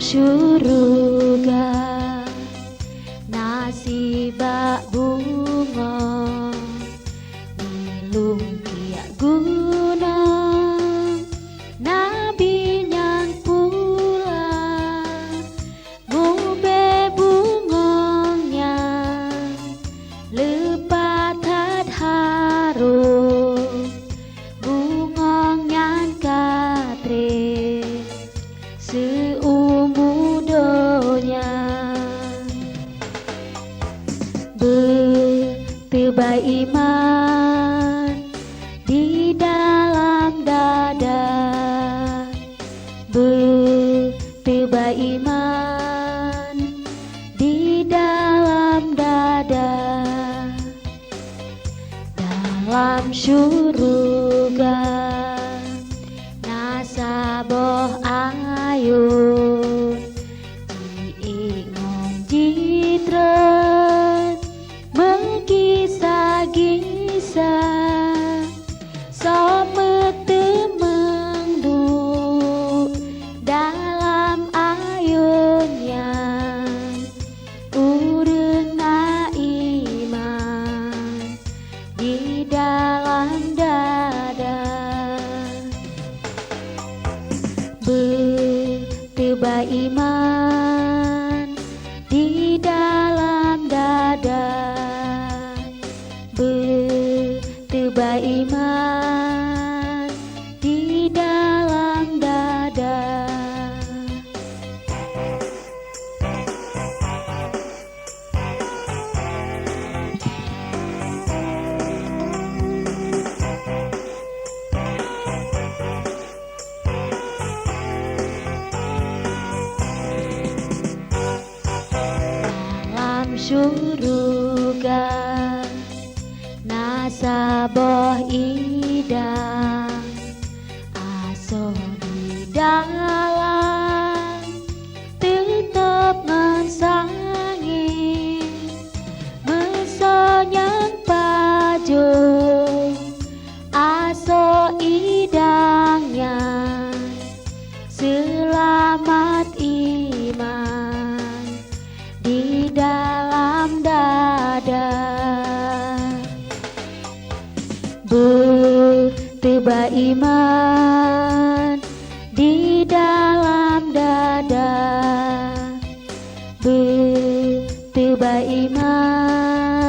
syuruga nasiba bunga ilung kia guna nabi nyang pula ngube bungongnya lepat haru bungong nyang katre seumudonya bertebai iman di dalam dada bertebai iman di dalam dada dalam syuruga nasaboh ayun diingon jitret mengkisah-kisah sometemeng du dalam ayunnya urena iman di dalam dada bertebai iman di dalam dada bertebai iman di dalam dada. Dalam syuruga nasaboh idang aso di dalam tetap ngensangin mesonyang pajung aso idangnya selamat iman di dalam dada bertebai iman di dalam dada bertebai iman